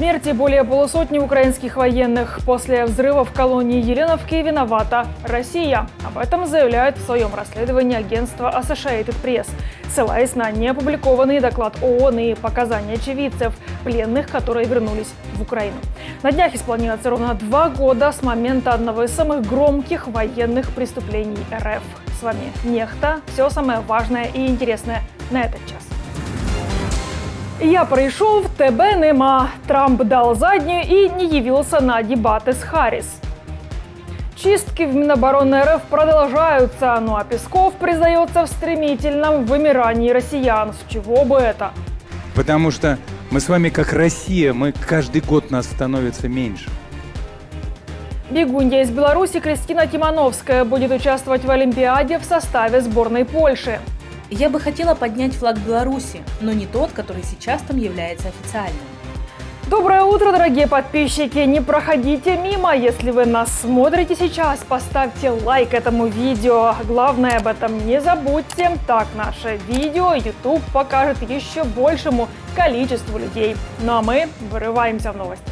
смерти более полусотни украинских военных. После взрыва в колонии Еленовки виновата Россия. Об этом заявляет в своем расследовании агентство Associated Press, ссылаясь на неопубликованный доклад ООН и показания очевидцев, пленных, которые вернулись в Украину. На днях исполняется ровно 2 года с момента одного из самых громких военных преступлений РФ. С вами Нехта. Все самое важное и интересное на этот час. Я прийшов, тебе нема. Трамп дал заднюю и не явился на дебаты с Харрис. Чистки в Минобороны РФ продолжаются, ну а Песков признается в стремительном вымирании россиян. С чего бы это? Потому что мы с вами как Россия, мы каждый год нас становится меньше. Бегунья из Беларуси Кристина Тимановская будет участвовать в Олимпиаде в составе сборной Польши. Я бы хотела поднять флаг Беларуси, но не тот, который сейчас там является официальным. Доброе утро, дорогие подписчики! Не проходите мимо, если вы нас смотрите сейчас, поставьте лайк этому видео. Главное, об этом не забудьте, так наше видео YouTube покажет еще большему количеству людей. Ну а мы вырываемся в новости.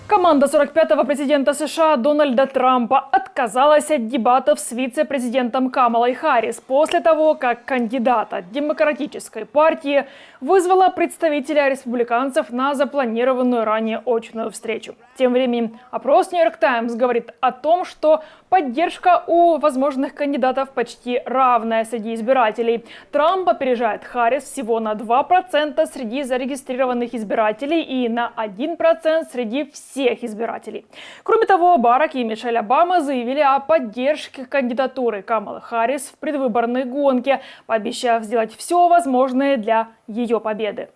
Команда 45-го президента США Дональда Трампа отказалась от дебатов с вице-президентом Камалой Харрис после того, как кандидат от Демократической партии вызвала представителя республиканцев на запланированную ранее очную встречу. Тем временем опрос New York Times говорит о том, что поддержка у возможных кандидатов почти равная среди избирателей. Трамп опережает Харрис всего на 2% среди зарегистрированных избирателей и на 1% среди всех избирателей. Кроме того, Барак и Мишель Обама заявили о поддержке кандидатуры Камалы Харрис в предвыборной гонке, пообещав сделать все возможное для ее победы.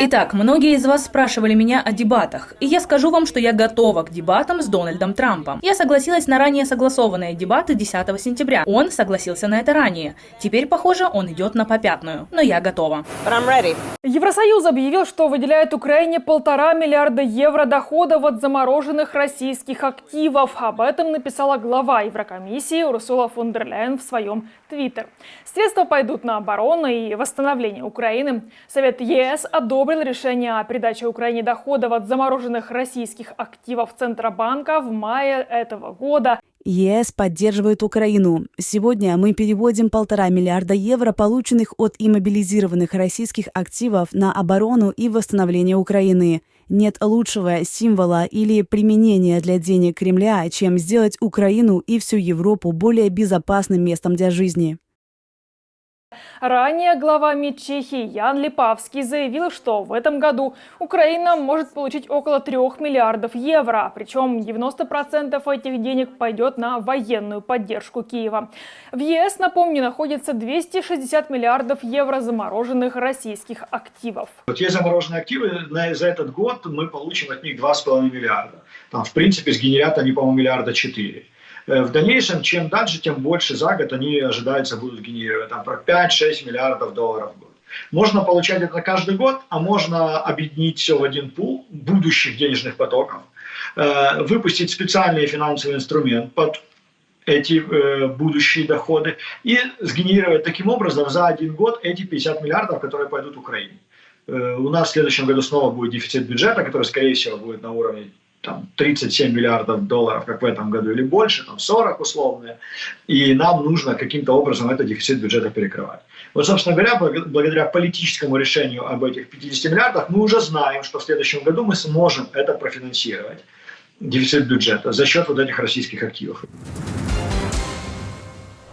Итак, многие из вас спрашивали меня о дебатах, и я скажу вам, что я готова к дебатам с Дональдом Трампом. Я согласилась на ранее согласованные дебаты 10 сентября. Он согласился на это ранее. Теперь, похоже, он идет на попятную. Но я готова. Евросоюз объявил, что выделяет Украине 1,5 миллиарда евро доходов от замороженных российских активов. Об этом написала глава Еврокомиссии Урсула фон дер Ляйен в своем Твиттер. Средства пойдут на оборону и восстановление Украины. Совет ЕС одобрил решение о передаче Украине доходов от замороженных российских активов Центробанка в мае этого года. ЕС поддерживает Украину. Сегодня мы переводим 1,5 миллиарда евро, полученных от иммобилизированных российских активов, на оборону и восстановление Украины. Нет лучшего символа или применения для денег Кремля, чем сделать Украину и всю Европу более безопасным местом для жизни. Ранее глава МИД Чехии Ян Липавский заявил, что в этом году Украина может получить около 3 миллиардов евро, причем 90% этих денег пойдет на военную поддержку Киева. В ЕС, напомню, находится 260 миллиардов евро замороженных российских активов. Те замороженные активы за этот год мы получим от них 2,5 миллиарда. Там, в принципе, сгенерят они, по-моему, 4 миллиарда. В дальнейшем, чем дальше, тем больше за год они, ожидается, будут генерировать. Там, про 5-6 миллиардов долларов в год. Можно получать это каждый год, а можно объединить все в один пул будущих денежных потоков, выпустить специальный финансовый инструмент под эти будущие доходы и сгенерировать таким образом за один год эти 50 миллиардов, которые пойдут Украине. У нас в следующем году снова будет дефицит бюджета, который, скорее всего, будет на уровне 37 миллиардов долларов, как в этом году, или больше, 40 условные, и нам нужно каким-то образом этот дефицит бюджета перекрывать. Вот, собственно говоря, благодаря политическому решению об этих 50 миллиардах мы уже знаем, что в следующем году мы сможем это профинансировать, дефицит бюджета, за счет вот этих российских активов.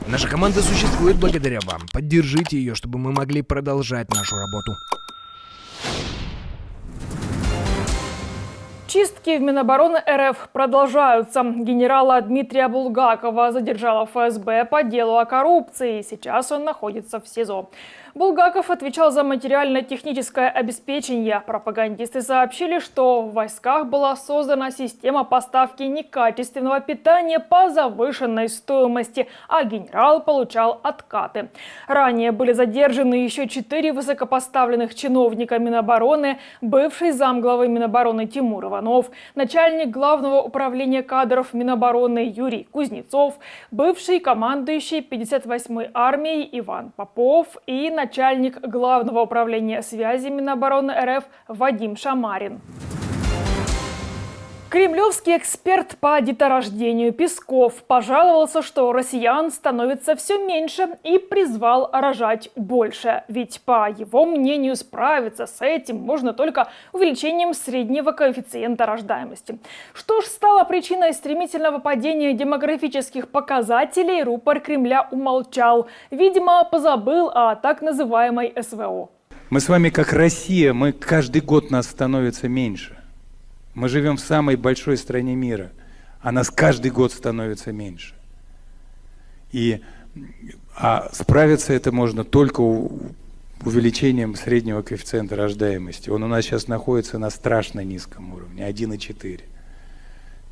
Наша команда существует благодаря вам. Поддержите ее, чтобы мы могли продолжать нашу работу. Чистки в Минобороны РФ продолжаются. Генерала Дмитрия Булгакова задержала ФСБ по делу о коррупции. Сейчас он находится в СИЗО. Булгаков отвечал за материально-техническое обеспечение. Пропагандисты сообщили, что в войсках была создана система поставки некачественного питания по завышенной стоимости, а генерал получал откаты. Ранее были задержаны еще 4 высокопоставленных чиновника Минобороны: бывший замглавы Минобороны Тимур Иванов, начальник Главного управления кадров Минобороны Юрий Кузнецов, бывший командующий 58-й армией Иван Попов и начальник начальник Главного управления связи Минобороны РФ Вадим Шамарин. Кремлевский эксперт по деторождению Песков пожаловался, что россиян становится все меньше, и призвал рожать больше. Ведь, по его мнению, справиться с этим можно только увеличением среднего коэффициента рождаемости. Что ж стало причиной стремительного падения демографических показателей, рупор Кремля умолчал. Видимо, позабыл о так называемой СВО. Мы с вами как Россия, мы каждый год нас становится меньше. Мы живем в самой большой стране мира, а нас каждый год становится меньше. А справиться это можно только увеличением среднего коэффициента рождаемости. Он у нас сейчас находится на страшно низком уровне, 1,4.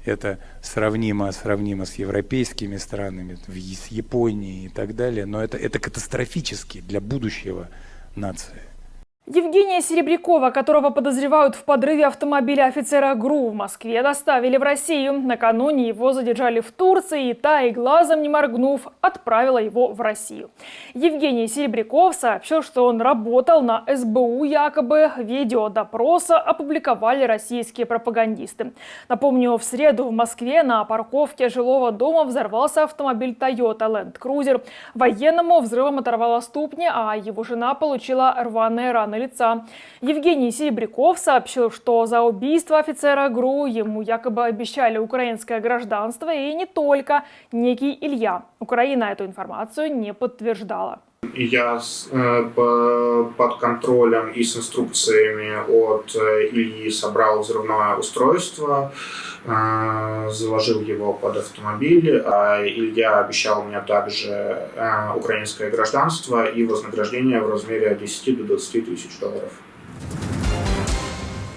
Это сравнимо с европейскими странами, с Японией и так далее, но это катастрофически для будущего нации. Евгения Серебрякова, которого подозревают в подрыве автомобиля офицера ГРУ в Москве, доставили в Россию. Накануне его задержали в Турции, и та, и глазом не моргнув, отправила его в Россию. Евгений Серебряков сообщил, что он работал на СБУ, якобы видео допроса опубликовали российские пропагандисты. Напомню, в среду в Москве на парковке жилого дома взорвался автомобиль Toyota Land Cruiser. Военному взрывом оторвало ступни, а его жена получила рваные раны лица. Евгений Серебряков сообщил, что за убийство офицера ГРУ ему якобы обещали украинское гражданство, и не только некий Илья. Украина эту информацию не подтверждала. Я под контролем и с инструкциями от Ильи собрал взрывное устройство, заложил его под автомобиль. Илья обещал мне также украинское гражданство и вознаграждение в размере от 10 до 20 тысяч долларов.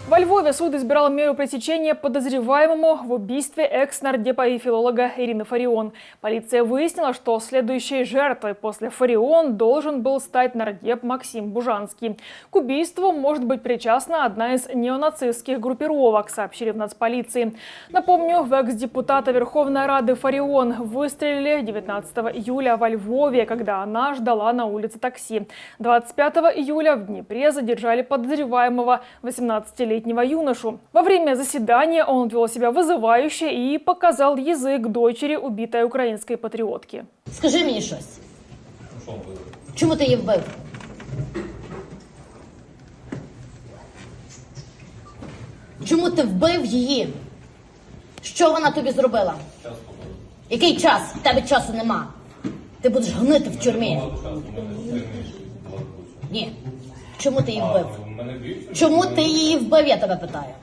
Во Львове суд избирал меру пресечения подозреваемому в убийстве экс-нардепа и филолога Ирины Фарион. Полиция выяснила, что следующей жертвой после Фарион должен был стать нардеп Максим Бужанский. К убийству может быть причастна одна из неонацистских группировок, сообщили в нацполиции. Напомню, в экс-депутата Верховной Рады Фарион выстрелили 19 июля во Львове, когда она ждала на улице такси. 25 июля в Днепре задержали подозреваемого 18-летнего юношу. Во время заседания он вел себя вызывающе и показал язык дочери убитой української патріотки. Скажи мені щось. Чому ти її вбив? Чому ти вбив її? Що вона тобі зробила? Який час? В тебе часу нема. Ти будеш гнити в тюрмі. Ні. Чому ти її вбив? Чому ти її вбив, я тебе питаю?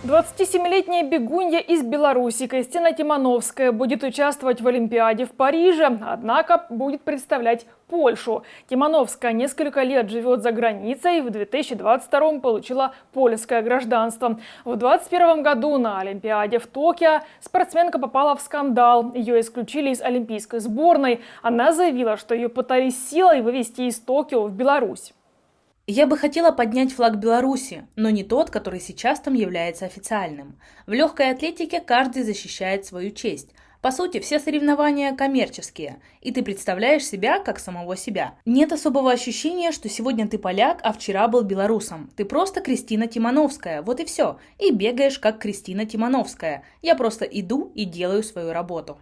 27-летняя бегунья из Беларуси Кристина Тимановская будет участвовать в Олимпиаде в Париже, однако будет представлять Польшу. Тимановская несколько лет живет за границей и в 2022 получила польское гражданство. В 2021 году на Олимпиаде в Токио спортсменка попала в скандал. Ее исключили из олимпийской сборной. Она заявила, что ее пытались силой вывести из Токио в Беларусь. Я бы хотела поднять флаг Беларуси, но не тот, который сейчас там является официальным. В легкой атлетике каждый защищает свою честь. По сути, все соревнования коммерческие, и ты представляешь себя как самого себя. Нет особого ощущения, что сегодня ты поляк, а вчера был белорусом. Ты просто Кристина Тимановская, вот и все. И бегаешь как Кристина Тимановская. Я просто иду и делаю свою работу.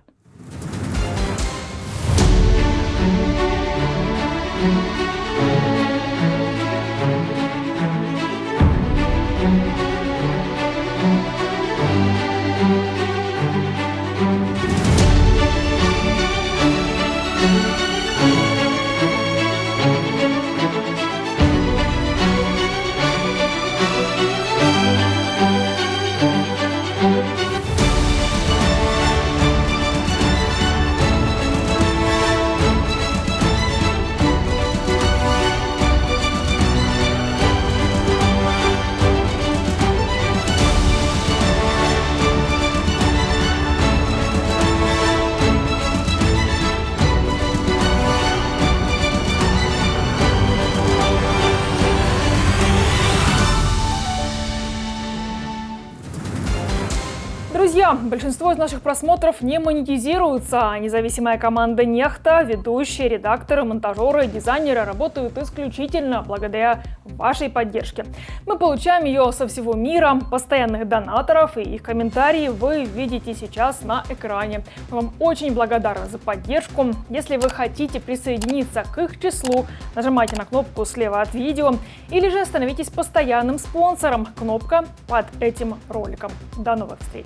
Друзья, большинство из наших просмотров не монетизируются. А независимая команда Нехта, ведущие, редакторы, монтажеры, дизайнеры работают исключительно благодаря вашей поддержке. Мы получаем ее со всего мира. Постоянных донаторов и их комментарии вы видите сейчас на экране. Мы вам очень благодарны за поддержку. Если вы хотите присоединиться к их числу, нажимайте на кнопку слева от видео или же становитесь постоянным спонсором. Кнопка под этим роликом. До новых встреч!